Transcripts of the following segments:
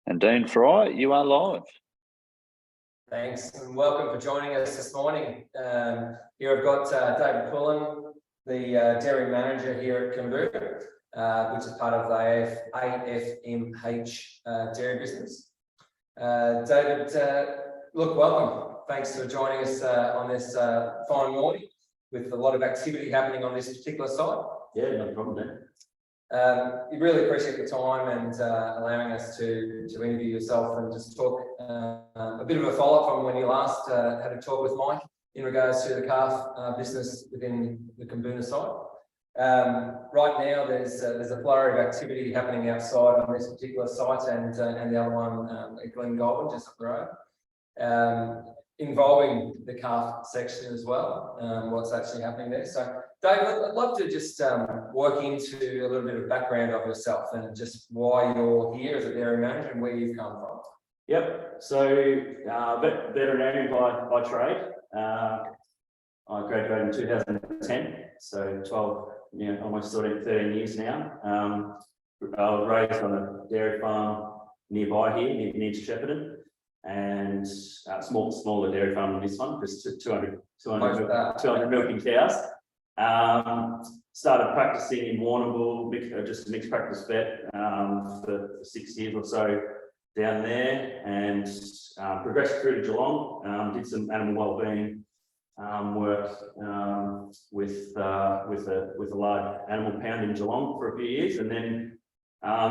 And Dean Fry, you are live. Thanks and welcome for joining us this morning. Here I've got David Pullen, the dairy manager here at Coomboona, which is part of the AFMH dairy business. David, look, welcome. Thanks for joining us on this fine morning with a lot of activity happening on this particular site. Yeah, no problem, Dan. We really appreciate the time and allowing us to interview yourself and just talk a bit of a follow-up from when you last had a talk with Mike in regards to the calf business within the Coomboona site. Right now, there's a flurry of activity happening outside on this particular site and the other one at Glen Goulburn, just up the road, involving the calf section as well, what's actually happening there. So, David, I'd love to just work into a little bit of background of yourself and just why you're here as a dairy manager and where you've come from. Yep. So, veterinarian by trade. I graduated in 2010, so 12, almost 13 years now. I was raised on a dairy farm nearby here, near to Shepparton, and smaller dairy farm than this one, just 200 milking cows. Started practicing in Warrnambool, just a mixed practice vet for 6 years or so down there, and progressed through to Geelong. Did some animal wellbeing work with a large animal pound in Geelong for a few years, and then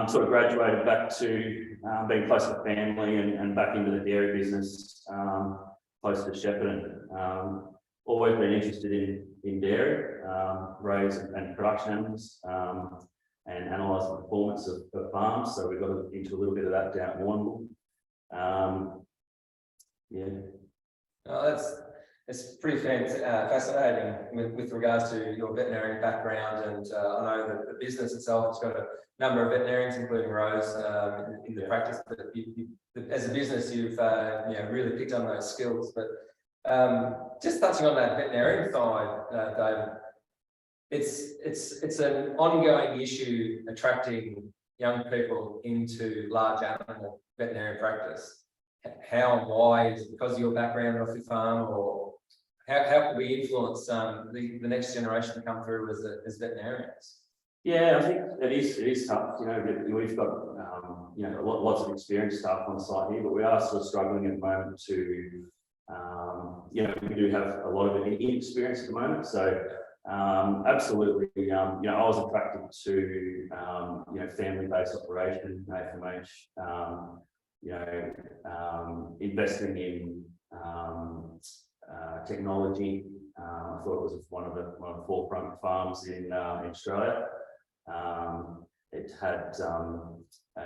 sort of graduated back to being close to family and back into the dairy business close to Shepparton. Always been interested in dairy, raise and production animals, and analyse the performance of farms. So we got into a little bit of that down at Warrnambool. It's pretty fascinating with regards to your veterinary background, and I know that the business itself has got a number of veterinarians, including Rose, in the practice. But as a business, you've really picked on those skills. But just touching on that veterinarian side, David, it's an ongoing issue attracting young people into large animal veterinary practice. How and why? Is it because of your background off your farm, or how can we influence the next generation to come through as veterinarians? Yeah, I think it is tough. We've got lots of experienced staff on site here, but we are still struggling at the moment to we do have a lot of inexperience at the moment. So absolutely, I was attracted to family-based operation, AFMH. Investing in technology. I thought it was one of the forefront farms in Australia. It had, I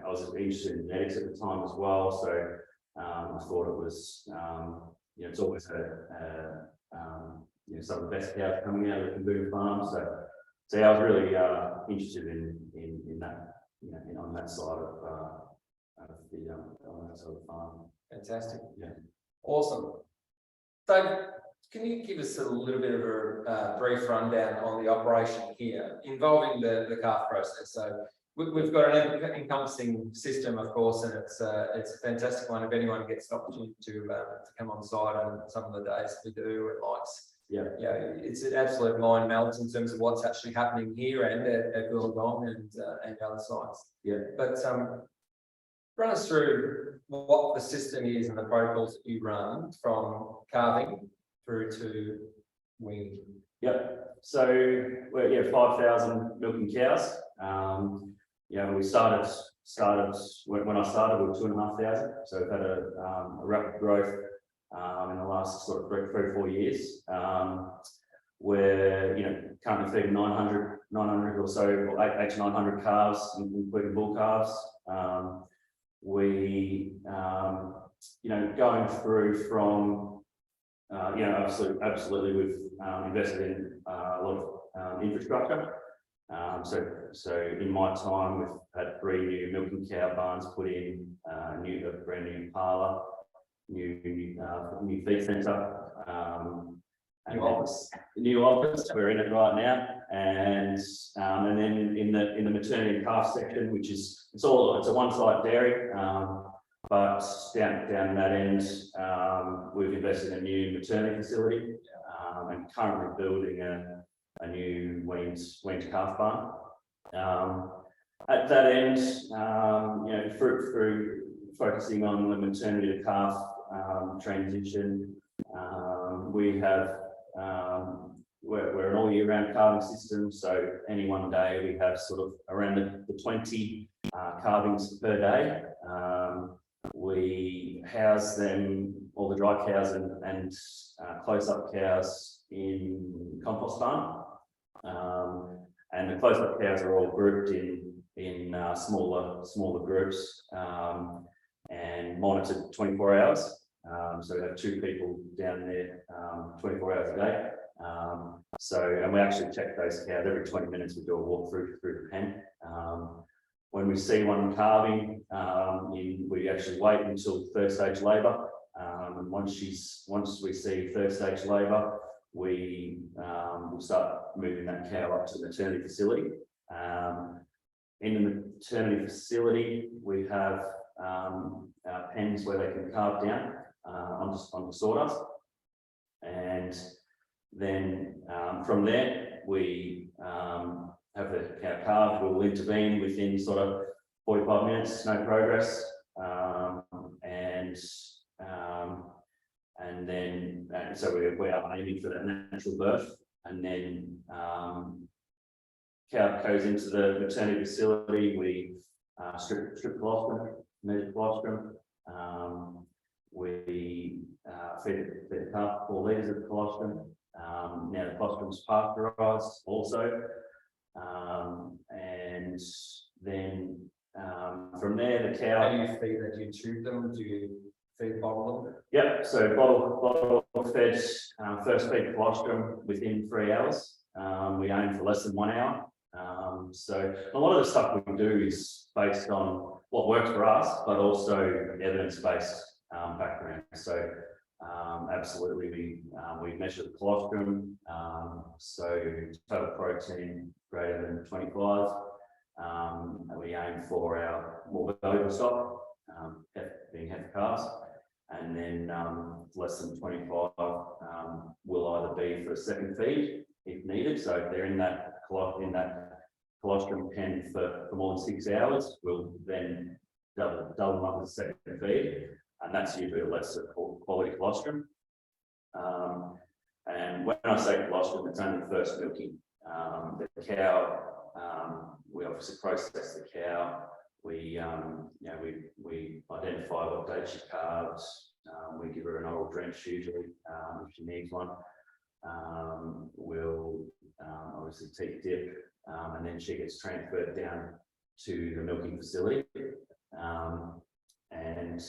was interested in genetics at the time as well, so I thought it was, it's always had some of the best cows coming out of the Coomboona farm. So I was really interested in that, on that side of on that sort of farm. Fantastic. Yeah. Awesome. David, can you give us a little bit of a brief rundown on the operation here involving the calf process? So we've got an encompassing system, of course, and it's a fantastic one if anyone gets the opportunity to come on site on some of the days we do and likes. Yeah, it's an absolute mind melt in terms of what's actually happening here and at Wollongong and other sites. Yeah. But run us through what the system is and the protocols that you run from calving through to weaning. Yep. So we're 5,000 milking cows. We started when I started with 2,500. So we've had a rapid growth in the last sort of 3 or 4 years. We're currently feeding 900 or so, or 800 to 900 calves, including bull calves. We going through from absolutely we've invested in a lot of infrastructure. So in my time, we've had 3 new milking cow barns put in, a brand new parlour, new feed centre, New office. New office, we're in it right now, and then in the maternity calf section, which is it's a one-site dairy, but down that end, we've invested in a new maternity facility, and currently building a new weaned calf barn. At that end, through focusing on the maternity to calf transition, we have we're an all year round calving system, so any one day we have sort of around the 20 calvings per day. We house them, all the dry cows and close-up cows, in compost barn, and the close-up cows are all grouped in smaller groups and monitored 24 hours. So we have 2 people down there 24 hours a day. And we actually check those cows every 20 minutes. We do a walk through the pen. When we see one calving, we actually wait until 3rd stage labour. And once we see 3rd stage labour, we will start moving that cow up to the maternity facility. In the maternity facility, we have pens where they can calve down onto sawdust, and then from there we have the cow calved. We'll intervene within sort of 45 minutes, no progress, and then so we are aiming for that natural birth, and then cow goes into the maternity facility. We strip colostrum, measure colostrum. We feed the calf 4 litres of colostrum. Now the colostrum's pasteurised also, and then from there the cow. How do you feed that? Do you tube them? Do you feed bottle them? Yep. So bottle fed, first feed colostrum within 3 hours. We aim for less than 1 hour. So a lot of the stuff we do is based on what works for us, but also evidence-based background. So absolutely, we measure the colostrum. So total protein greater than 25. And we aim for our more valuable stock, being heifer calves, and then less than 25 will either be for a second feed if needed. So if they're in that colostrum pen for more than 6 hours, we'll then double them up with a second feed, and that's usually a lesser quality colostrum. And when I say colostrum, it's only first milking. The cow, we obviously process the cow. We identify what date she calves. We give her an oral drench usually if she needs one. We'll obviously teat dip, and then she gets transferred down to the milking facility. And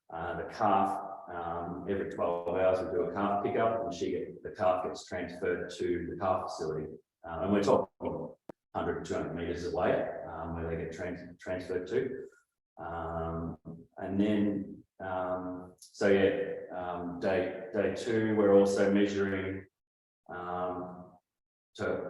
the calf, every 12 hours we do a calf pickup, and the calf gets transferred to the calf facility. And we're talking 100 to 200 metres away where they get transferred to. And then, day 2, we're also measuring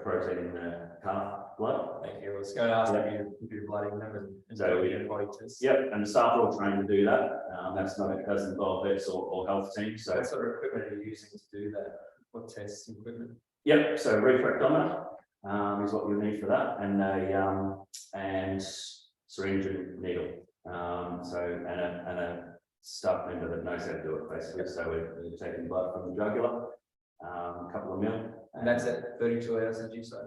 protein in the calf blood. Thank you. I was going to ask if you do blooding them and So we do body tests. Yep, and the staff are all trained to do that. Doesn't involve vets or health teams. So what sort of equipment are you using to do that? What tests and equipment? Yep, so refractometer is what you need for that, and a syringe and needle. And a staff member that knows how to do it basically. Yep. So we're taking blood from the jugular, a couple of mil. And that's at 32 hours, did you say?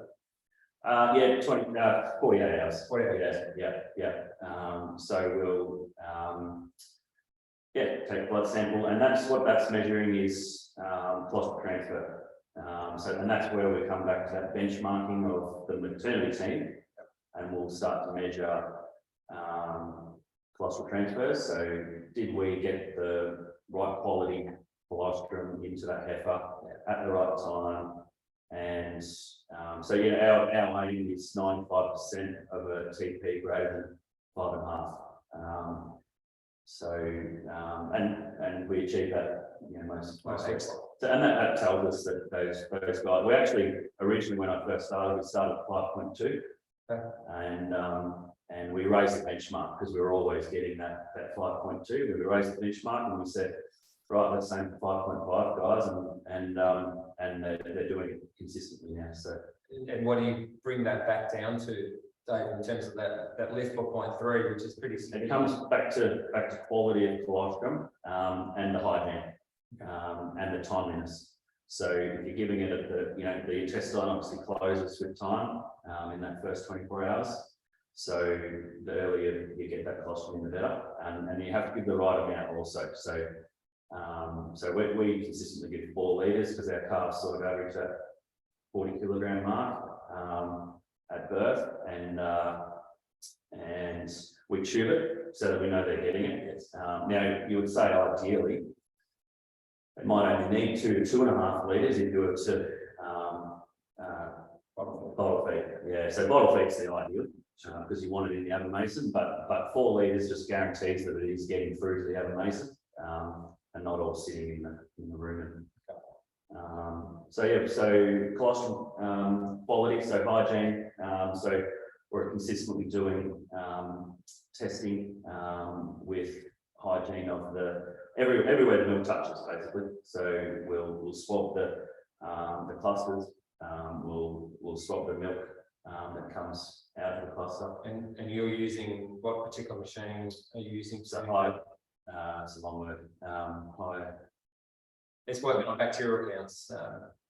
48 hours. 48 hours. Yeah. So we'll take blood sample, and that's measuring is colostrum transfer. And that's where we come back to that benchmarking of the maternity team, and we'll start to measure colostrum transfers. So did we get the right quality colostrum into that heifer at the right time? And our aim is 95% of a TP greater than 5.5. And we achieve that most and that tells us that those guys, we actually, originally when I first started, we started at 5.2. Okay. And we raised the benchmark because we were always getting that 5.2. We raised the benchmark and we said, right, let's aim for 5.5 guys, and they're doing it consistently now. So, and what do you bring that back down to, Dave, in terms of that lift for 0.3, which is pretty significant? it comes back to quality of colostrum, and the hygiene, and the timeliness. So if you're giving it at the intestine obviously closes with time, in that first 24 hours. So the earlier you get that colostrum in, the better, and you have to give the right amount also. So we consistently give 4 litres because our calves sort of average that 40 kilogram mark at birth, and we tube it so that we know they're getting it. Now you would say ideally it might only need 2 to 2.5 litres if you were to bottle feed. Yeah, so bottle feed's the ideal because you want it in the oven mason, but 4 litres just guarantees that it is getting through to the oven mason, and not all sitting in the room. So colostrum quality, so hygiene. So we're consistently doing testing with hygiene of everywhere the milk touches, basically. So we'll swab the clusters. We'll swab the milk that comes out of the cluster. And you're using what particular machines are you using? So it's a long word. It's working on bacterial counts.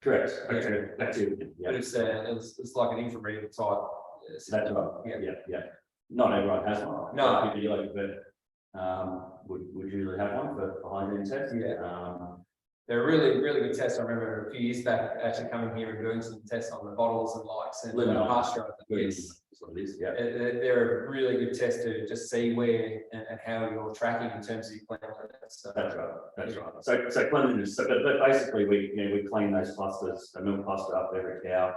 Correct. Yeah. Bacteria. Yeah. But it's like an infrared type. That's right. Yeah. Not everyone has one. No. But would usually have one for hygiene tests. Yeah. They're really, really good tests. I remember a few years back actually coming here and doing some tests on the bottles and likes and pasteurized. Yes. That's what it is. Yeah. They're a really good test to just see where and how you're tracking in terms of your cleanliness. So, that's right. That's right. So cleanliness. But basically, we clean those clusters, the milk cluster up every cow.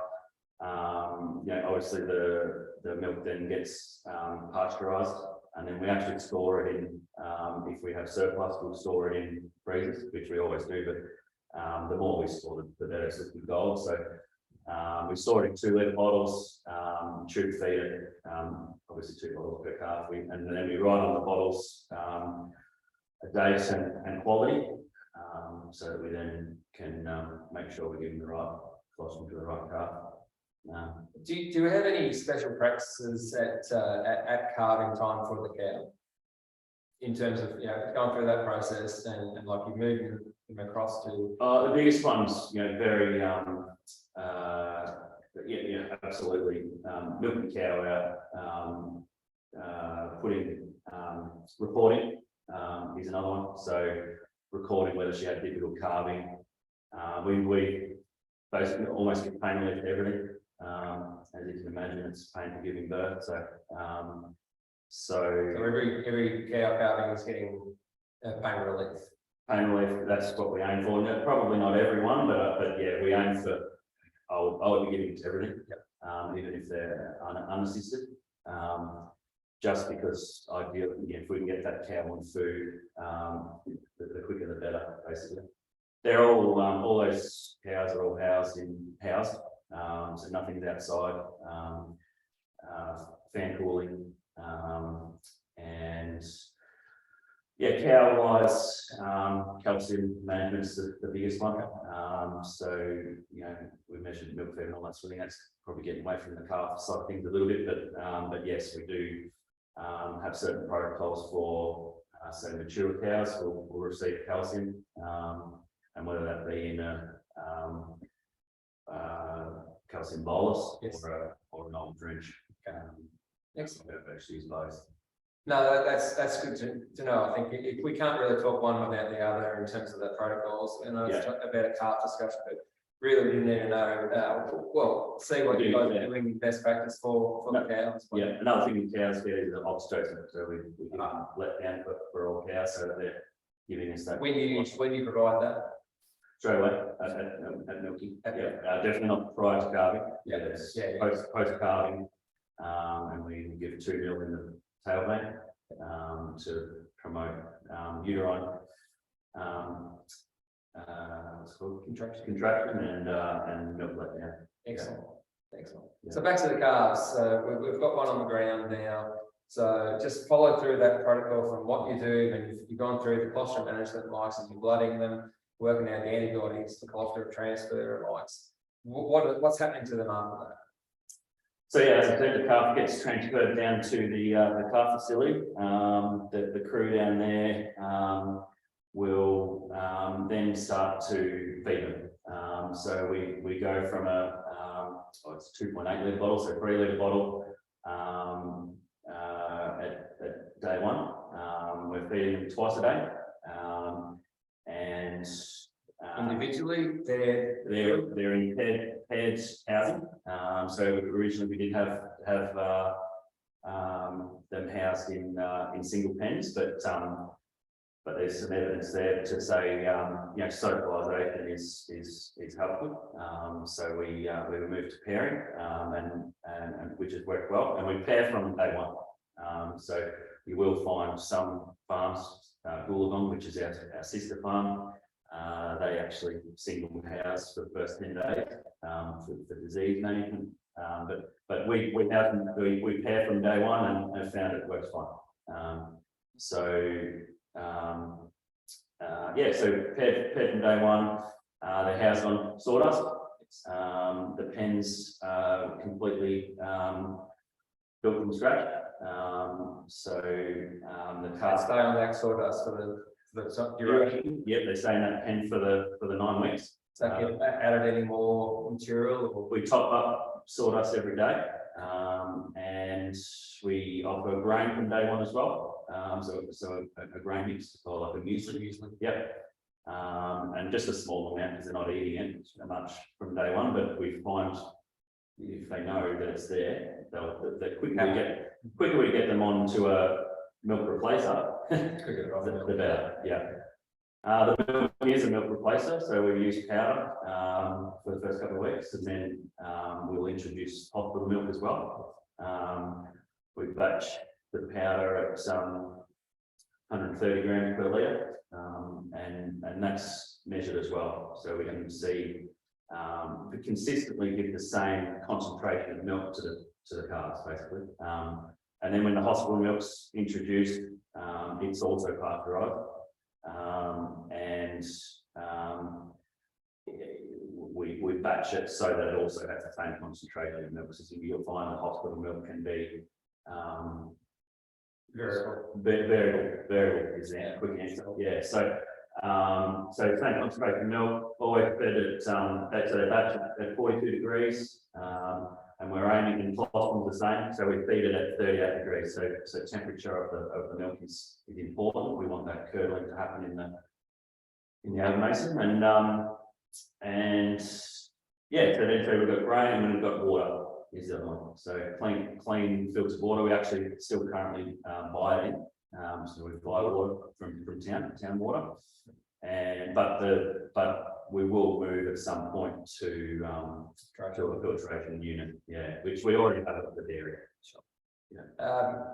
Obviously the milk then gets pasteurized, and then we actually store it in. If we have surplus, we'll store it in freezers, which we always do. But the more we store, the better it's liquid gold. So we store it in 2 litre bottles, tube feed it, obviously 2 bottles per calf. And then we write on the bottles a date and quality, so that we then can make sure we're giving the right colostrum to the right calf. Do you have any special practices at calving time for the cow, in terms of going through that process and like you moving them across to? The biggest ones, very absolutely. Milking the cow out, putting reporting is another one. So recording whether she had difficult calving. We basically almost get pain relief to everything. As you can imagine, it's painful giving birth. So every cow calving is getting pain relief. Pain relief, that's what we aim for. No, probably not everyone, but yeah, we aim for. I would be giving it to everything, even if they're unassisted. Just because ideally, if we can get that cow on food, the quicker the better, basically. They're all those cows are all housed, so nothing's outside, fan cooling, and yeah, cow wise, calcium management is the biggest one. So we measured milk fed and all that sort of thing. That's probably getting away from the calf side of things a little bit, but yes, we do have certain protocols for say mature cows will receive calcium, and whether that be in a calcium bolus, yes, or an old drench. Excellent. We've actually used both. No, that's good to know. I think if we can't really talk one without the other in terms of the protocols, and I was talking about a calf discussion, but really we need to know, see what you guys are doing best practice for the cows. Yeah, another thing with cows there is the obstetric, so we let down for all cows, so that they're giving us that. When you provide that? Straight away at milking. Definitely not prior to calving. Post calving, and we give 2 mil in the tail vein to promote uterine what's it called, Contraction. and milk let down. Excellent. Excellent. Yeah. So back to the calves. We've got one on the ground now. So just follow through that protocol from what you do, and you've gone through the colostrum management likes, and you're blooding them, working out the antibiotics, the colostrum transfer likes. What's happening to them after that? So yeah, as I said, the calf gets transferred down to the calf facility. The crew down there will then start to feed them. So we go from it's a 2.8 litre bottle, so 3 litre bottle at day one. We're feeding them twice a day, and Individually, they're in paired housing. So originally we did have them housed in single pens, but there's some evidence there to say socialisation is helpful. So we moved to pairing, and which has worked well, and we pair from day one. So you will find some farms, Wollongong, which is our sister farm. They actually single house for the first 10 days for disease management. But we pair from day one and have found it works fine. So paired from day one. They're housed on sawdust. The pens are completely built from scratch. The calves stay on that sawdust for the duration. Yep, they stay in that pen for the 9 weeks. So have you added any more material? Or? We top up sawdust every day, and we offer grain from day one as well. So a grain mix or like a muesli. Yep. And just a small amount because they're not eating it much from day one, but we find if they know that it's there, the quicker we get them onto a milk replacer, the better. Yeah. The milk is a milk replacer, so we use powder for the first couple of weeks, and then we'll introduce hospital milk as well. We batch the powder at 130 grams per litre, and that's measured as well, so we can see we consistently give the same concentration of milk to the calves, basically. And then when the hospital milk's introduced, it's also pasteurised, and we batch it so that it also has the same concentration of milk. So you'll find the hospital milk can be variable is the quick answer. Yeah, so same concentration milk, always fed at so they batch at 42 degrees, and we're aiming in colostrum the same, so we feed it at 38 degrees. So temperature of the milk is important. We want that curdling to happen in the oven mason, and yeah, so we've got grain and we've got water is the other one. So clean filtered water. We actually still currently buy it in. So we buy water from town water, and but we will move at some point to a filtration unit. Yeah, which we already have at the dairy. Sure. Yeah.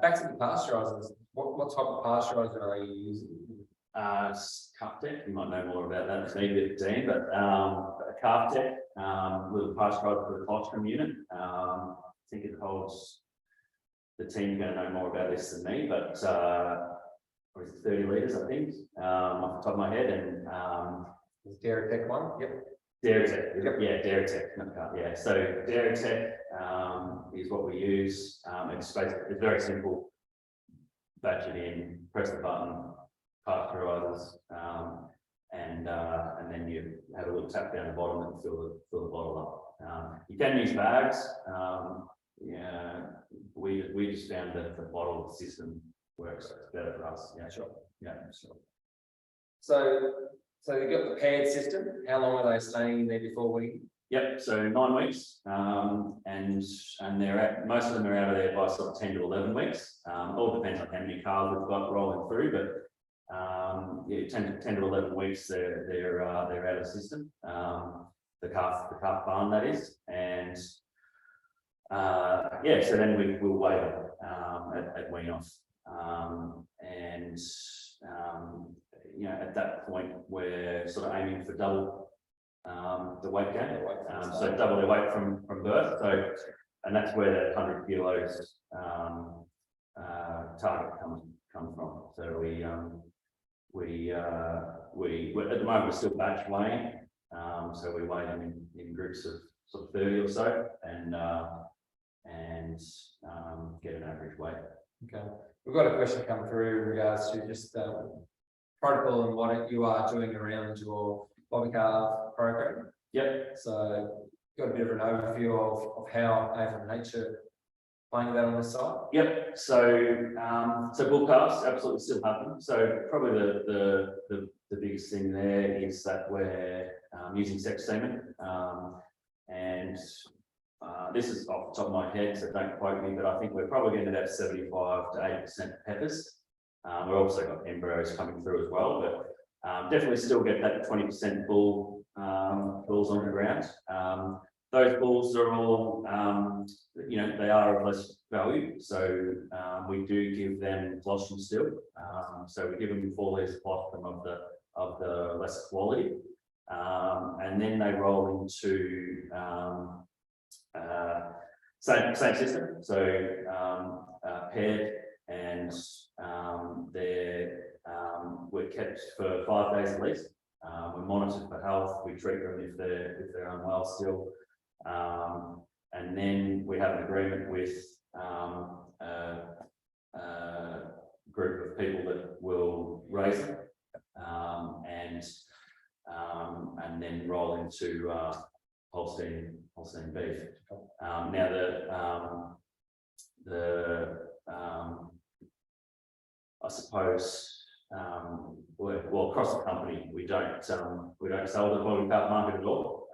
Back to the pasteurisers. What type of pasteuriser are you using? Calf tech. You might know more about that than me, Dean, but calf tech, little pasteuriser for the colostrum unit. I think it holds. The team's going to know more about this than me, but or is it 30 litres, I think, off the top of my head. And Dairy Tech one? Yep. Dairy Tech, yeah, Dairy Tech, yeah. So Dairy Tech is what we use. It's very simple. Batch it in, press the button, pasteurisers, and then you have a little tap down the bottom and fill the bottle up. You can use bags. Yeah, we just found that the bottle system works better for us. Yeah, sure. Yeah, sure. So you've got the paired system. How long are they staying in there before weaning? Yep, so 9 weeks, and most of them are out of there by sort of 10 to 11 weeks. All depends on how many calves we've got rolling through, but yeah, 10 to 11 weeks they're out of the system. The calf barn, that is, and yeah, so then we'll weigh them at wean off, and at that point, we're sort of aiming for double the weight gain. So double their weight from birth. So, and that's where that 100 kilos target comes from. So we at the moment we're still batch weighing. So we weigh them in groups of sort of 30 or so, and get an average weight. Okay, we've got a question come through in regards to just protocol and what you are doing around your bobby calf program. Yep. So got a bit of an overview of how AFMH are playing that on this side. Yep. So bull calves absolutely still happen. So probably the biggest thing there is that we're using sex semen, and this is off the top of my head, so don't quote me, but I think we're probably going to have 75 to 80% heifers. We've also got embryos coming through as well, but definitely still get that 20% bulls on the ground. Those bulls are all, they are of less value, so we do give them colostrum still. So we give them 4 litres of colostrum of the lesser quality, and then they roll into same system. So paired, and we're kept for 5 days at least. We're monitored for health. We treat them if they're unwell still, and then we have an agreement with a group of people that will raise them, and then roll into Holstein beef. Now I suppose well across the company we don't sell the bobby calf market at all,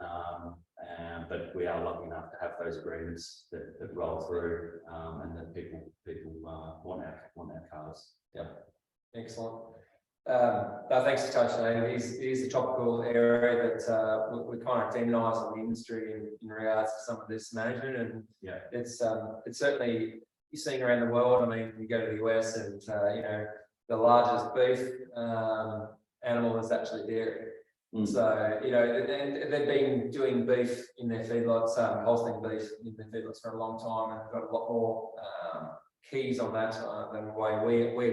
but we are lucky enough to have those agreements that roll through, and that people want our calves. Yeah, excellent. Thanks for touching on it. It is a topical area that we kind of demonise on the industry in regards to some of this management, and yeah, it's certainly you're seeing around the world. I mean, you go to the US, and the largest beef animal is actually dairy. So and they've been doing beef in their feedlots, Holstein beef in their feedlots for a long time, and got a lot more keys on that than the way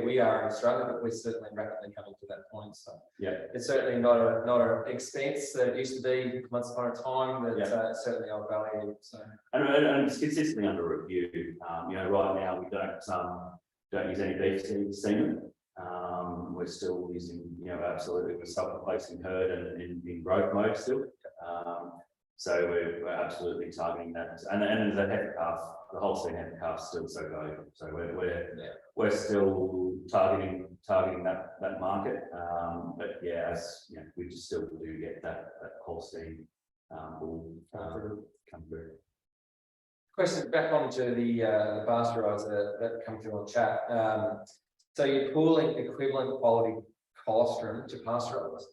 we are in Australia, but we're certainly rapidly coming to that point. So yeah, it's certainly not an expense that it used to be once upon a time, but it's certainly our value. So and it's consistently under review. Right now we don't use any beef semen. We're still using, absolutely we're self-replacing herd and in growth mode still. So we're absolutely targeting that, and the heifer calf, the Holstein heifer calf, is still so valuable. So we're still targeting that market. But yeah, as we just still do get that Holstein bull come through. Question back onto the pasteuriser that come through on chat. So you're pooling equivalent quality colostrum to pasteurize?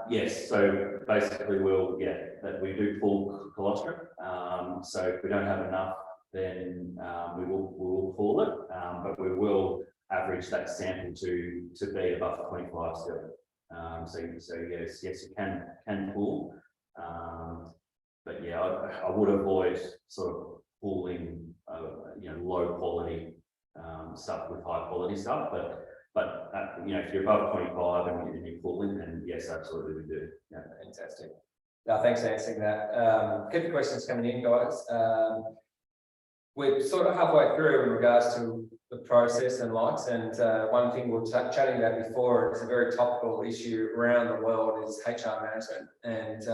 Yes, so basically that we do pool colostrum. So if we don't have enough, then we will pool it, but we will average that sample to be above 25 still. So yes, you can pool, but yeah, I would avoid sort of pooling low quality stuff with high quality stuff, but if you're above 25 and you're pooling, then yes, absolutely we do. Yeah, fantastic. No, thanks for answering that. Keep the questions coming in, guys. We're sort of halfway through in regards to the process and likes, and one thing we were chatting about before, it's a very topical issue around the world, is HR management, and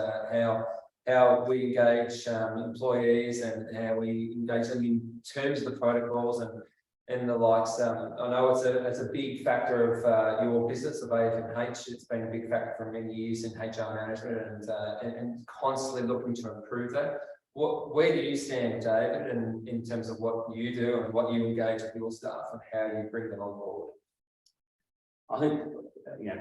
how we engage employees and how we engage them in terms of the protocols and the likes. I know it's a big factor of your business of AFMH. It's been a big factor for many years in HR management, and constantly looking to improve that. Where do you stand, David, in terms of what you do and what you engage with your staff and how you bring them on board? I think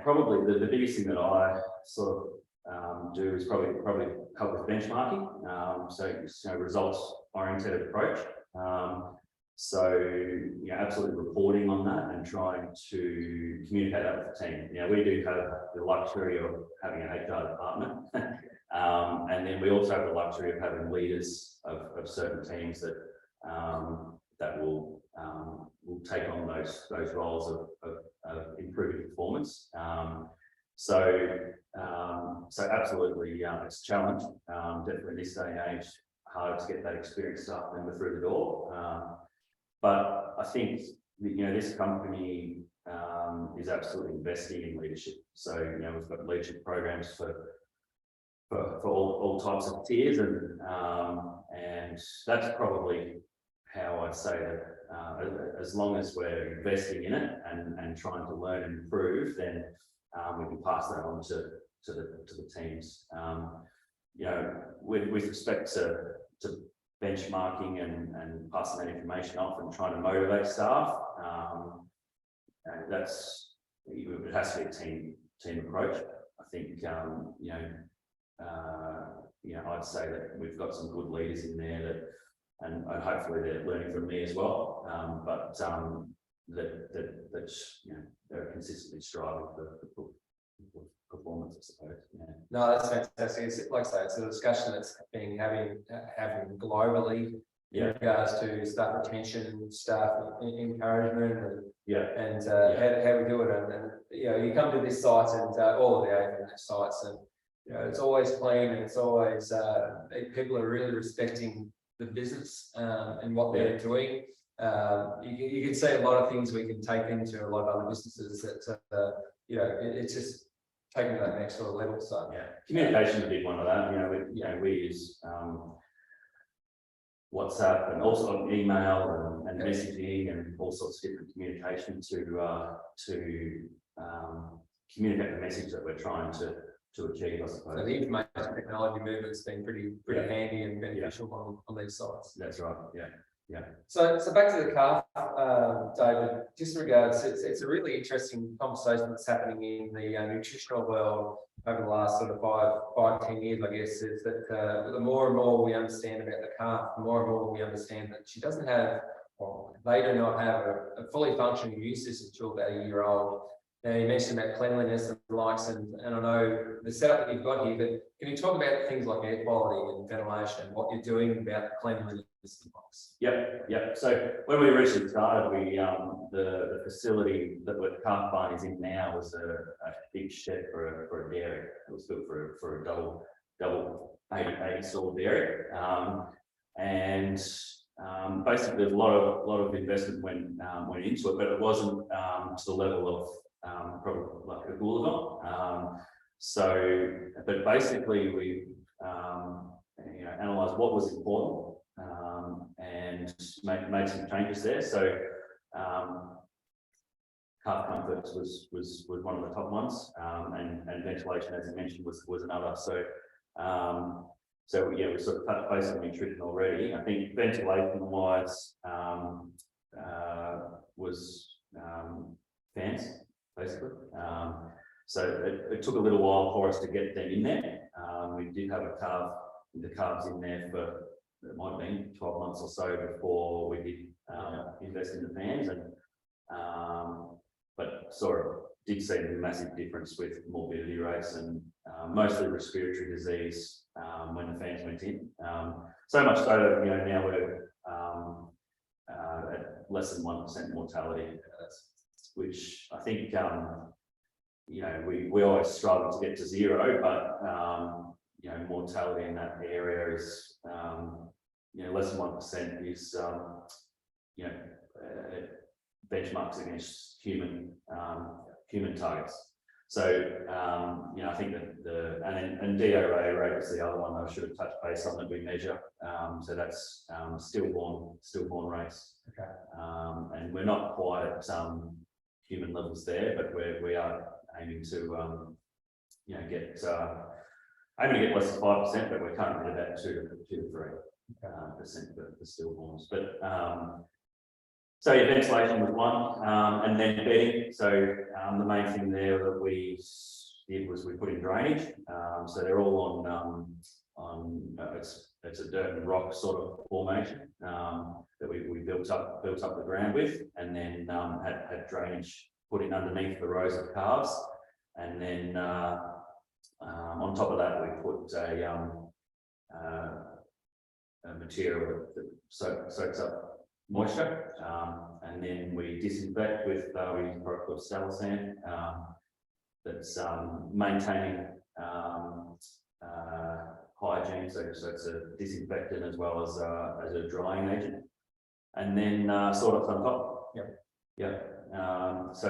probably the biggest thing that I sort of do is probably help with benchmarking. So results oriented approach. So, absolutely reporting on that and trying to communicate that with the team. We do have the luxury of having an HR department. And then we also have the luxury of having leaders of certain teams that will take on those roles of improving performance. So absolutely, it's a challenge. Definitely this day and age, hard to get that experienced staff member through the door. But I think this company is absolutely investing in leadership. So we've got leadership programs for all types of tiers, and that's probably how I'd say that as long as we're investing in it and trying to learn and improve, then we can pass that on to the teams. With respect to benchmarking and passing that information off and trying to motivate staff, it has to be a team approach. I think I'd say that we've got some good leaders in there that, and hopefully they're learning from me as well. But they're consistently striving for performance, I suppose. Yeah. No, that's fantastic. It's, like I say, it's a discussion that's been having globally in regards to staff retention, staff encouragement, and how we do it. And you come to this site and all of the AFMH sites, and it's always clean, and it's always people are really respecting the business and what they're doing. You can see a lot of things we can take into a lot of other businesses that it's just taking to that next sort of level. So communication is a big one of that. We use WhatsApp and also email and messaging and all sorts of different communication to communicate the message that we're trying to achieve, I suppose. So the information technology movement's been pretty handy and beneficial on these sites. That's right. Yeah. So back to the calf, David. Just in regards, it's a really interesting conversation that's happening in the nutritional world over the last sort of 5-10 years, I guess. Is that the more and more we understand about the calf, the more and more we understand that she doesn't have, or they do not have a fully functioning immune system until about a year old. Now, you mentioned about cleanliness and the likes, and I know the setup that you've got here, but can you talk about things like air quality and ventilation, and what you're doing about cleanliness and likes? Yep. So when we originally started, the facility that the calf barn is in now was a big shed for a dairy. It was built for a double 80 stall dairy, and basically there's a lot of investment went into it, but it wasn't to the level of probably like a Coomboona. But basically we analysed what was important and made some changes there. So calf comfort was one of the top ones, and ventilation, as I mentioned, was another. So we sort of touched base on nutrition already. I think ventilation wise was fans, basically. So it took a little while for us to get them in there. We did have the calves in there for, it might have been 12 months or so before we did invest in the fans, and but sort of did see a massive difference with morbidity rates and mostly respiratory disease when the fans went in. So much so that now we're at less than 1% mortality, which I think we always struggle to get to zero, but mortality in that area is less than 1% is benchmarks against human targets. So I think that and DOA rate is the other one I should have touched base on that we measure. So that's stillborn rates. Okay. And we're not quite at human levels there, but we are aiming to get less than 5%, but we're currently at about 2 to 3% for stillborns. But so ventilation was one, and then bedding. So the main thing there that we did was we put in drainage. So they're all on it's it's a dirt and rock sort of formation that we built up the ground with, and then had drainage put in underneath the rows of calves, and then on top of that we put a material that soaks up moisture, and then we disinfect with we use a product called Sand that's maintaining hygiene, so it's a disinfectant as well as a drying agent, and then sawdust on top. So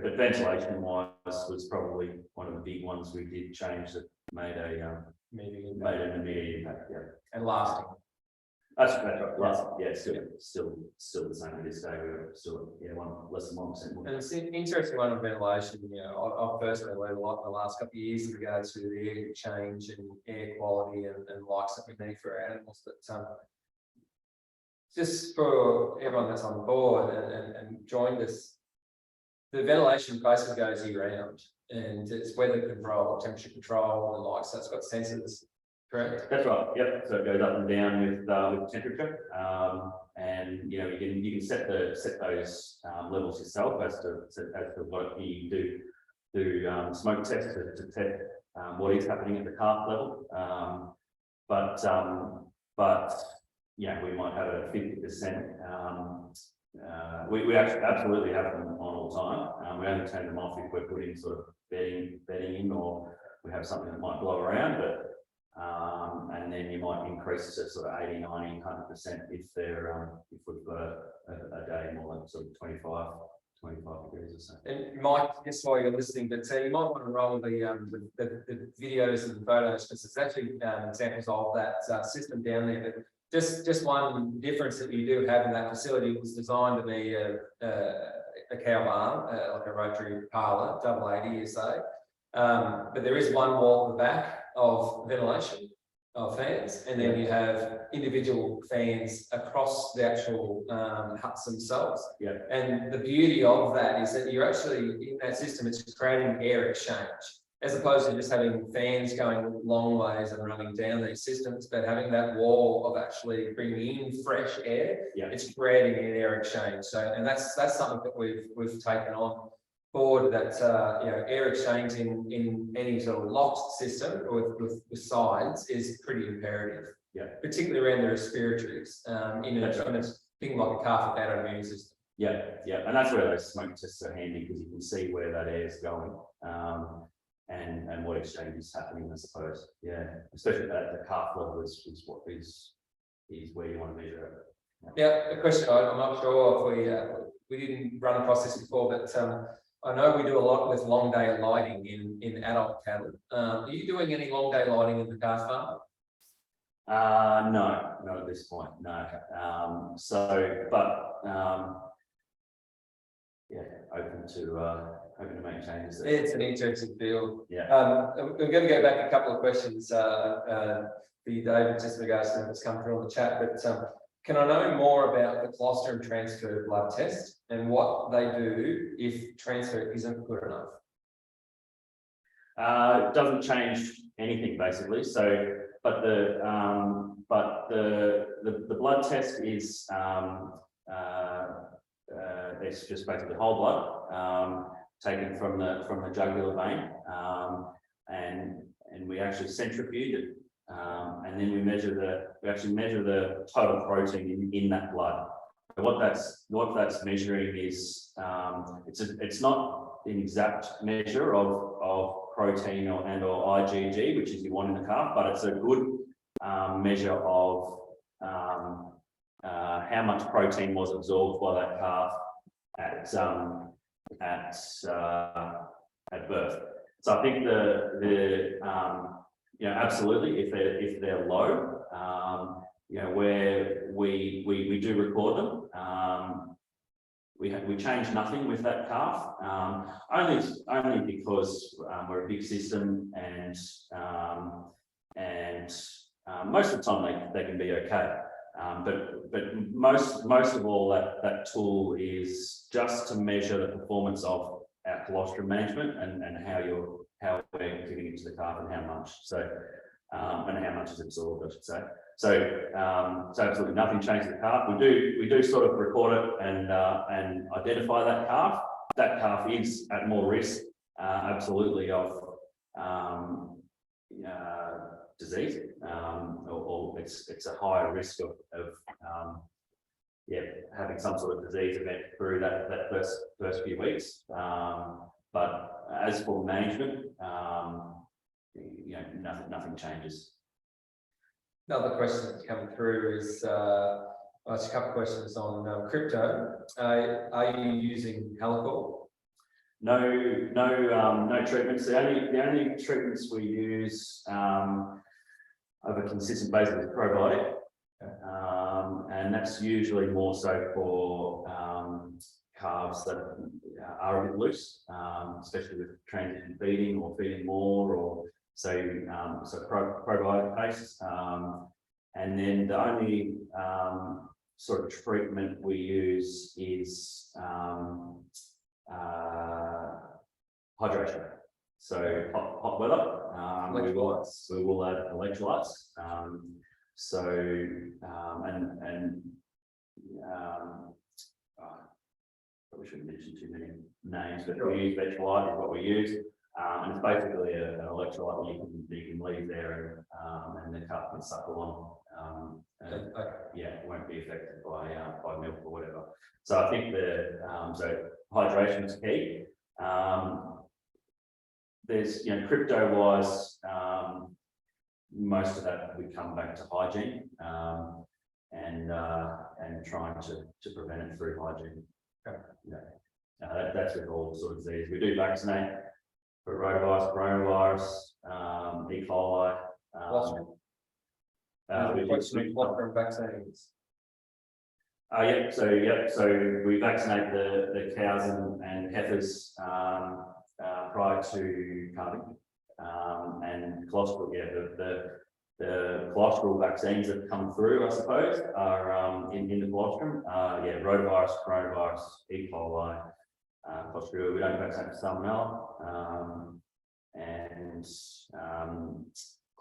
but ventilation wise was probably one of the big ones we did change that made an immediate impact. And lasting. That's right. Still the same to this day. We're still less than 1% more. And it's an interesting one of ventilation. I've personally learned a lot in the last couple of years in regards to the air change and air quality and likes that we need for our animals. But just for everyone that's on board and joined us, the ventilation basically goes year round, and it's weather control, temperature control, and like so. It's got sensors. Correct. That's right. Yep. So it goes up and down with temperature, and you can set those levels yourself as to what you do smoke tests to detect what is happening at the calf level. But we might have a 50%. We actually absolutely have them on all the time. We only turn them off if we're putting sort of bedding in, or we have something that might blow around, but. And then you might increase to sort of 80, 90, 100% if they're if we've got a day more than sort of 25 degrees or so. And Mike, just while you're listening, but you might want to roll the videos and the photos, because it's actually examples of that system down there. But just one difference that you do have in that facility was designed to be a cow barn, like a rotary parlour, 80, you say. But there is one wall at the back of ventilation of fans, and then you have individual fans across the actual huts themselves. And the beauty of that is that you're actually in that system, it's creating air exchange, as opposed to just having fans going long ways and running down these systems, but having that wall of actually bringing in fresh air. It's creating an air exchange. So, and that's something that we've taken on board, that air exchange in any sort of locked system with sides is pretty imperative. Particularly around the respiratories in a thing like a calf autoimmune system. And that's where those smoke tests are handy, because you can see where that air is going and what exchange is happening, I suppose. Especially at the calf level is what is where you want to measure it. A question, I'm not sure if we didn't run across this before, but I know we do a lot with long day lighting in adult cattle. Are you doing any long day lighting in the calf farm? No, not at this point. No. Open to make changes there. It's an interesting field. We're going to go back a couple of questions for you, David, just in regards to what's come through on the chat. But can I know more about the colostrum transfer blood test and what they do if transfer isn't good enough? It doesn't change anything basically. So, but the blood test is it's just basically whole blood taken from the jugular vein, and we actually centrifuge it. And then we actually measure the total protein in that blood. What that's measuring is it's not an exact measure of protein or IgG, which is you want in the calf, but it's a good measure of how much protein was absorbed by that calf at birth. So I think absolutely, if they're low, where we do record them, we change nothing with that calf, only because we're a big system, and most of the time they can be okay. But most of all, that tool is just to measure the performance of our colostrum management and how we're giving it to the calf and how much. So and how much is absorbed, I should say. So, so absolutely nothing changed with the calf. We do sort of record it and identify that calf. That calf is at more risk, absolutely, of disease, or it's a higher risk of having some sort of disease event through that first few weeks. But as for management, nothing changes. Another question that's come through is a couple of questions on crypto. Are you using Helical? No treatments. The only treatments we use of a consistent basis is probiotic, and that's usually more so for calves that are a bit loose, especially with transition feeding or feeding more, or so probiotic paste. And then the only sort of treatment we use is hydration. So hot weather, we will add electrolytes. Probably shouldn't mention too many names, but we use Vetrolite is what we use, and it's basically an electrolyte you can leave there, and the calf can suckle on. It won't be affected by milk or whatever. So I think so hydration is key. There's crypto wise, most of that we come back to hygiene, and trying to prevent it through hygiene. Okay. That's with all sorts of disease. We do vaccinate for rotavirus, coronavirus, E. coli. What from vaccines? So we vaccinate the cows and heifers prior to calving, and colostrum. The colostral vaccines that come through, I suppose, are in the colostrum. Rotavirus, coronavirus, E. coli, Clostridium. We don't vaccinate for salmonella, and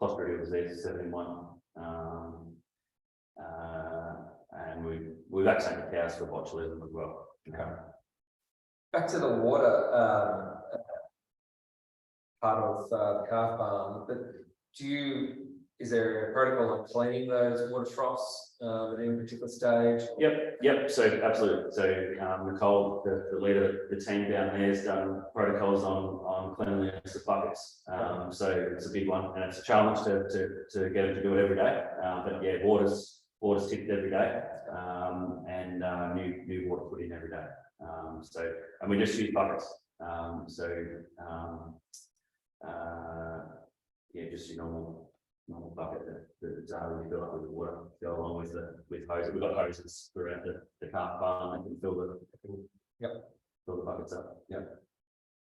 Clostridial disease 71. And we vaccinate the cows for botulism as well. Okay. Back to the water part of the calf barn, but is there a protocol on cleaning those water troughs at any particular stage? Yep. So absolutely. So Nicole, the leader of the team down there, has done protocols on cleanliness of buckets. So it's a big one, and it's a challenge to get them to do it every day. But yeah, water's tipped every day, and new water put in every day. And we just use buckets. Just your normal bucket that's we fill up with water, go along with hoses. We've got hoses throughout the calf barn that can fill the buckets up.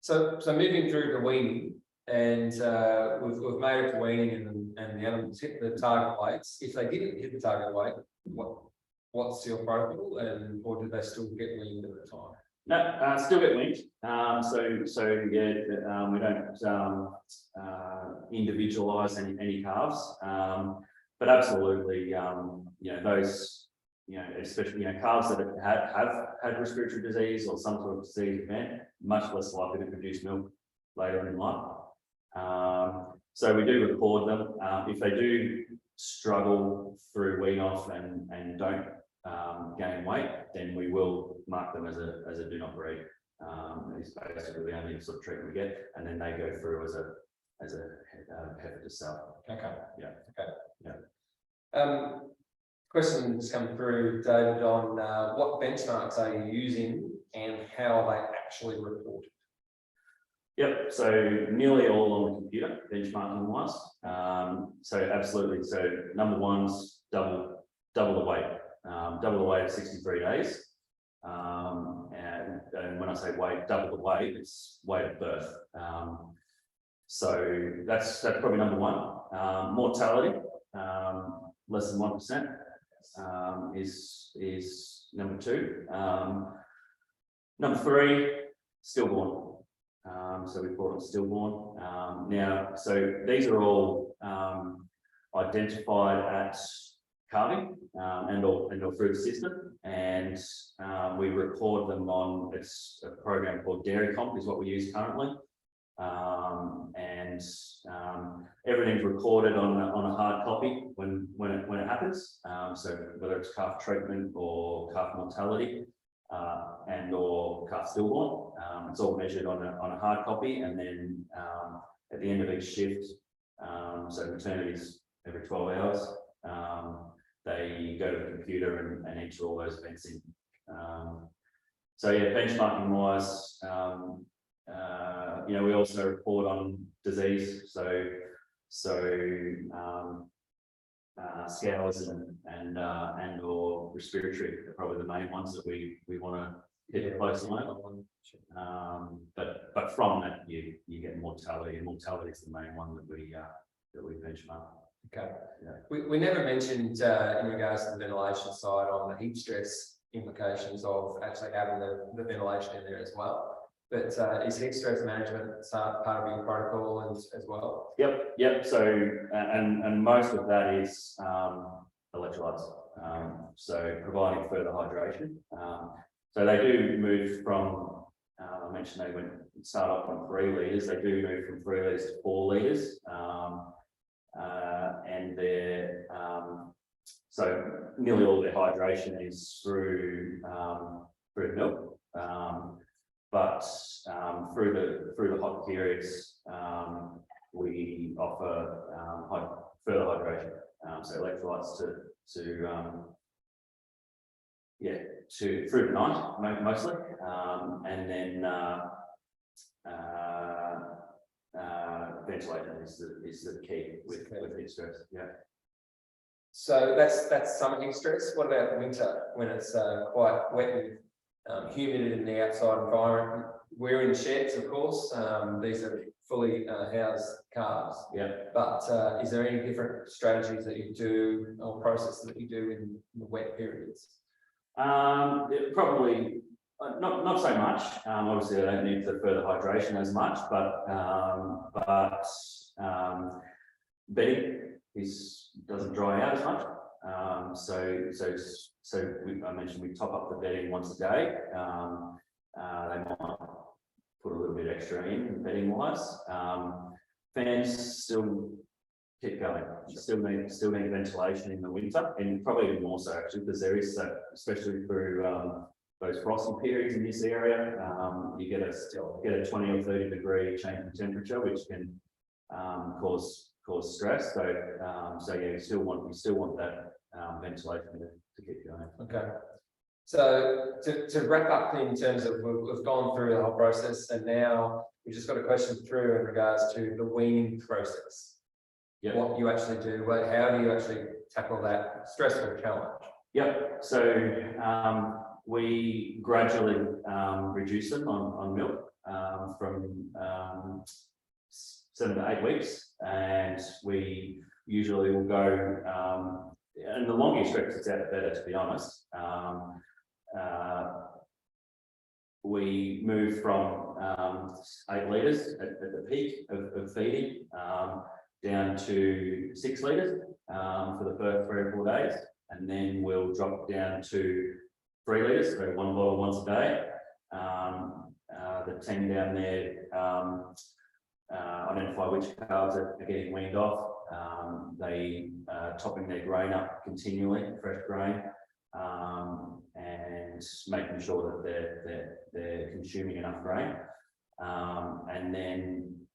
So moving through the weaning, and we've made it to weaning, and the animals hit the target weights. If they didn't hit the target weight, what's your protocol, or do they still get weaned at the time? No, still get weaned. We don't individualise any calves, but absolutely, those, especially calves that have had respiratory disease or some sort of disease event, much less likely to produce milk later in life. So we do record them. If they do struggle through wean off and don't gain weight, then we will mark them as a do not breed. It's basically the only sort of treatment we get, and then they go through as a heifer to sell. Okay. Yeah. Questions come through, David, on what benchmarks are you using and how are they actually reported? Yep, so nearly all on the computer, benchmarking wise. So absolutely. So number one's double the weight. Double the weight at 63 days. And when I say weight, double the weight, it's weight at birth. So that's probably number one. Mortality, less than 1%, is number two. Number three, stillborn. So we call them stillborn. Now, so these are all identified at calving and or through the system, and we record them on, it's a program called Dairy Comp is what we use currently. Everything's recorded on a hard copy when it happens. So whether it's calf treatment or calf mortality and or calf stillborn, it's all measured on a hard copy, and then at the end of each shift, so maternity's every 12 hours, they go to the computer and enter all those events in. So yeah, benchmarking wise, you know, we also report on disease, so scours and or respiratory are probably the main ones that we want to keep a close eye on. But from that you get mortality, and mortality is the main one that we benchmark. Okay. Yeah. We never mentioned in regards to the ventilation side on the heat stress implications of actually having the ventilation in there as well. But is heat stress management part of your protocol as well? Yep. So and most of that is electrolytes. So providing further hydration. So they do move from, I mentioned they start off on 3 litres. They do move from 3 litres to 4 litres. And they're so nearly all their hydration is through milk, but through the hot periods we offer further hydration, so electrolytes to through the night mostly, and then ventilation is the key with heat stress. Yeah. So that's summer heat stress. What about winter when it's quite wet and humid in the outside environment? We're in sheds, of course. These are fully housed calves. Yeah. But is there any different strategies that you do or processes that you do in the wet periods? Probably not so much. Obviously, I don't need the further hydration as much, but bedding doesn't dry out as much. I mentioned we top up the bedding once a day. They might put a little bit extra in bedding wise. Fans still keep going. Still need ventilation in the winter, and probably even more so actually, because there is especially through those frosty periods in this area, you get a 20 or 30 degree change in temperature, which can cause stress. So yeah, we still want that ventilation to keep going. Okay. So to wrap up in terms of we've gone through the whole process, and now we've just got a question through in regards to the weaning process. Yep. What you actually do, how do you actually tackle that stressful challenge? Yep. So we gradually reduce them on milk from 7 to 8 weeks, and we usually will go, and the longer you stretch it's out, the better, to be honest. We move from 8 litres at the peak of feeding down to 6 litres for the first 3 or 4 days, and then we'll drop down to 3 litres, so 1 bottle once a day. The team down there identify which calves are getting weaned off. They topping their grain up continually, fresh grain, and making sure that they're consuming enough grain. And then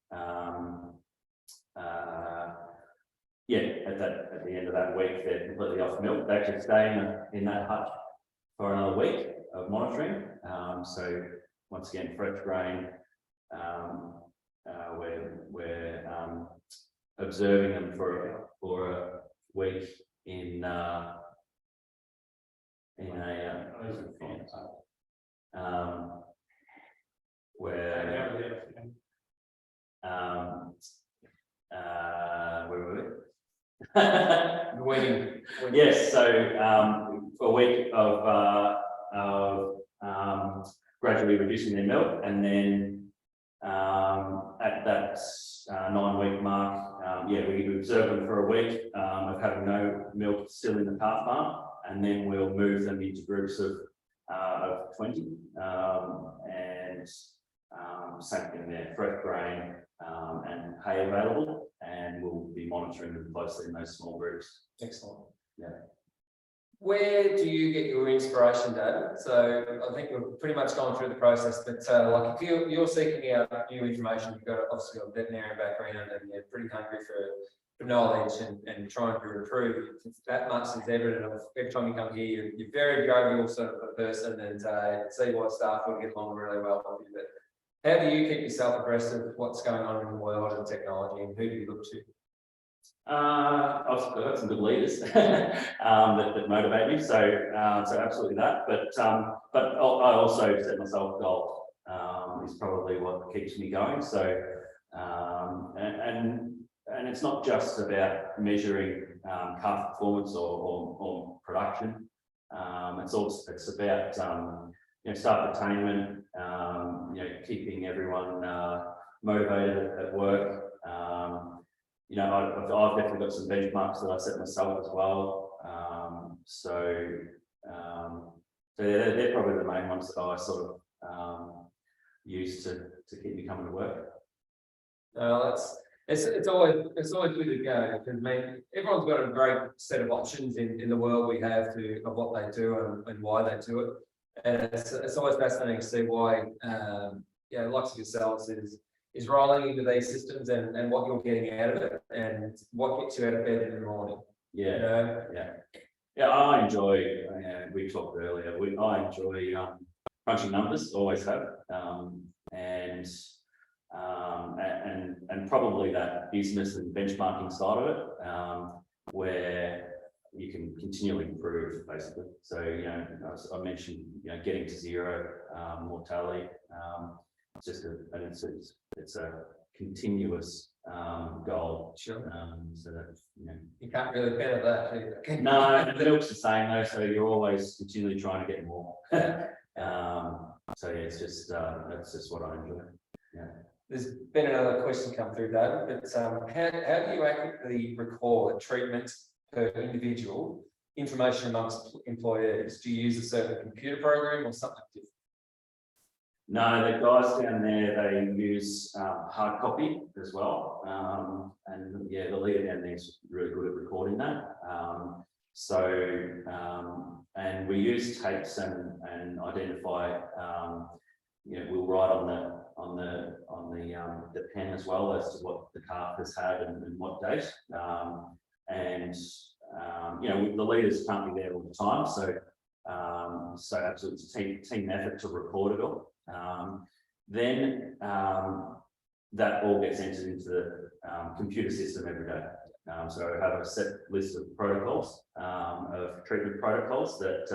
at the end of that week, they're completely off milk. They actually stay in that hut for another week of monitoring. So once again, fresh grain. We're observing them for a week in a where were we? Weaning. Yes, so a week of gradually reducing their milk, and then at that 9-week mark, we observe them for a week of having no milk still in the calf farm, and then we'll move them into groups of 20, and same thing there, fresh grain and hay available, and we'll be monitoring them closely in those small groups. Excellent. Yeah. Where do you get your inspiration, David? So I think we've pretty much gone through the process, but like if you're seeking out new information, you've got obviously got a veterinarian background and you're pretty hungry for knowledge and trying to improve. That much is evident of every time you come here, you're very jovial sort of a person, and see why staff will get along really well with you. But how do you keep yourself abreast of what's going on in the world and technology, and who do you look to? I've got some good leaders that motivate me, so absolutely that. But I also set myself a goal. Is probably what keeps me going. So and it's not just about measuring calf performance or production. It's about staff attainment. Keeping everyone motivated at work. I've definitely got some benchmarks that I set myself as well. They're probably the main ones that I sort of use to keep me coming to work. It's always good to go, because everyone's got a great set of options in the world we have of what they do and why they do it, and it's always fascinating to see why likes of yourselves is rolling into these systems and what you're getting out of it and what gets you out of bed in the morning. I enjoy. We talked earlier. I enjoy crunching numbers. Always have, and probably that business and benchmarking side of it, where you can continually improve, basically. So I mentioned getting to zero mortality. It's a continuous goal. Sure. So that you can't really better that either. No, and the milk's the same though, so you're always continually trying to get more. It's just that's just what I enjoy. Yeah. There's been another question come through, David, but how do you accurately record treatment per individual information amongst employees? Do you use a certain computer program or something different? No, the guys down there, they use hard copy as well. And the leader down there is really good at recording that. And we use tapes and identify, we'll write on the pen as well as to what the calf has had and what date. The leaders can't be there all the time. So absolutely it's a team effort to record it all. Then that all gets entered into the computer system every day. So I have a set list of protocols, of treatment protocols that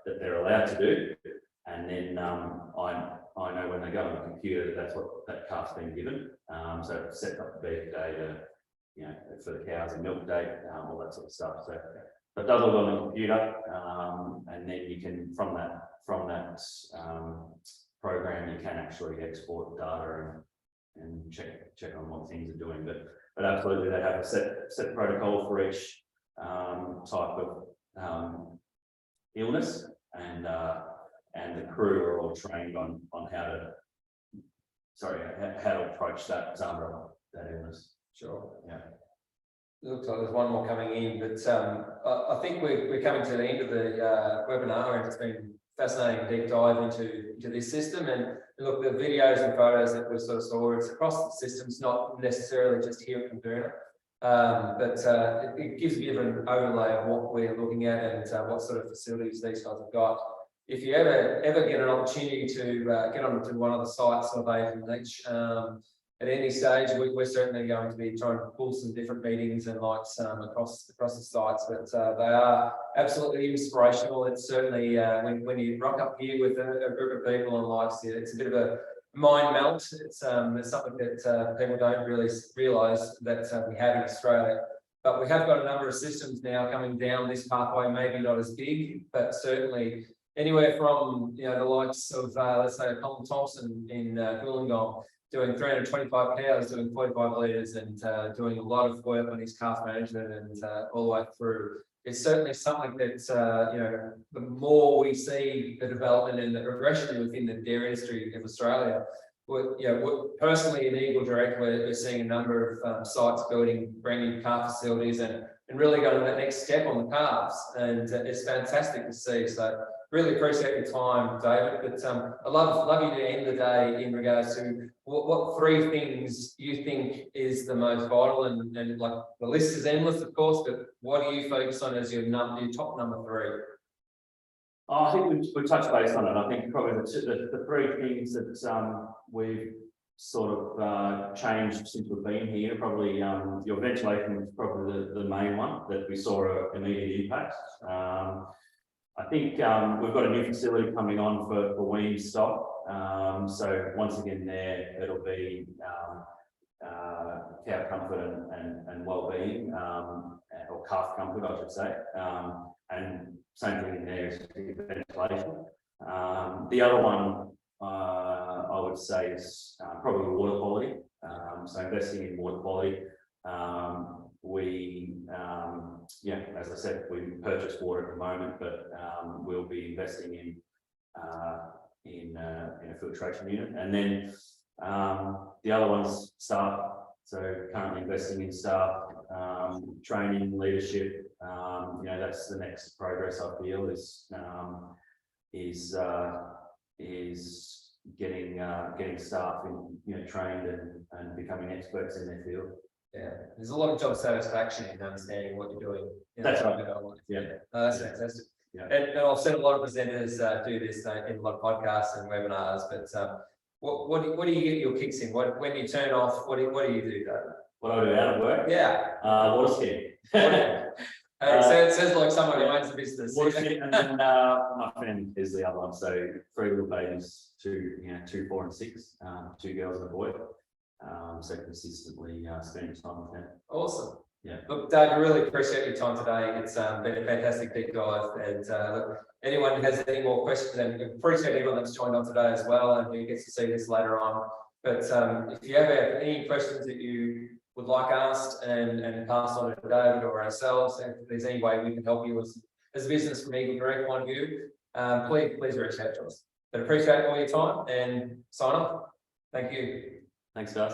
they're allowed to do, and then I know when they go on the computer that's what that calf's been given. So set up the beef day for the cows and milk date, all that sort of stuff. So it does all on the computer, and then you can from that program you can actually export data and check on what things are doing. But absolutely they have a set protocol for each type of illness, and the crew are all trained on how to approach that illness. Sure. Yeah. It looks like there's one more coming in, but I think we're coming to the end of the webinar, and it's been fascinating deep dive into this system. And look, the videos and photos that we sort of saw, it's across the systems, not necessarily just here at Coomboona, but it gives a bit of an overlay of what we're looking at and what sort of facilities these guys have got. If you ever get an opportunity to get onto one of the sites of AFMH, at any stage, we're certainly going to be trying to pull some different meetings and likes across the sites, but they are absolutely inspirational. It's certainly when you rock up here with a group of people and likes, it's a bit of a mind melt. It's something that people don't really realise that we have in Australia. But we have got a number of systems now coming down this pathway, maybe not as big, but certainly anywhere from the likes of let's say Colin Thompson in Wollongong doing 325 cows, doing 45 litres, and doing a lot of work on his calf management and all the way through. It's certainly something that, you know, the more we see the development and the progression within the dairy industry of Australia, personally in Eagle Direct, we're seeing a number of sites building brand new calf facilities and really going to that next step on the calves. And it's fantastic to see. So really appreciate your time, David. But I love you to end the day in regards to what three things you think is the most vital, and like the list is endless, of course, but what do you focus on as your top number three? I think we touched base on it. I think probably the three things that we've sort of changed since we've been here, probably your ventilation was probably the main one that we saw an immediate impact. I think we've got a new facility coming on for wean stock. So once again there, it'll be cow comfort and well-being, or calf comfort, I should say. And same thing in there is ventilation. The other one I would say is probably water quality. So investing in water quality. As I said, we purchase water at the moment, but we'll be investing in a filtration unit. And then the other one's staff. So currently investing in staff, training, leadership. That's the next progress I feel is getting staff trained and becoming experts in their field. Yeah, there's a lot of job satisfaction in understanding what you're doing. That's right. Yeah, that's fantastic. Yeah. And I've seen a lot of presenters do this in a lot of podcasts and webinars. But what do you get your kicks in? When you turn off, what do you do, David? What do I do out of work? Yeah. Water skiing. So it says like someone who owns a business. Water skiing, and then my friend is the other one. So 3 little babies, 2, 4, and 6, 2 girls and a boy. So consistently spending time with them. Awesome. Yeah. Look, Dave, I really appreciate your time today. It's been a fantastic deep dive. And look, anyone who has any more questions, and appreciate everyone that's joined on today as well, and who gets to see this later on. But if you have any questions that you would like asked and passed on to David or ourselves, and if there's any way we can help you as a business from Eagle Direct point of view, please reach out to us. But appreciate all your time and sign off. Thank you. Thanks, guys.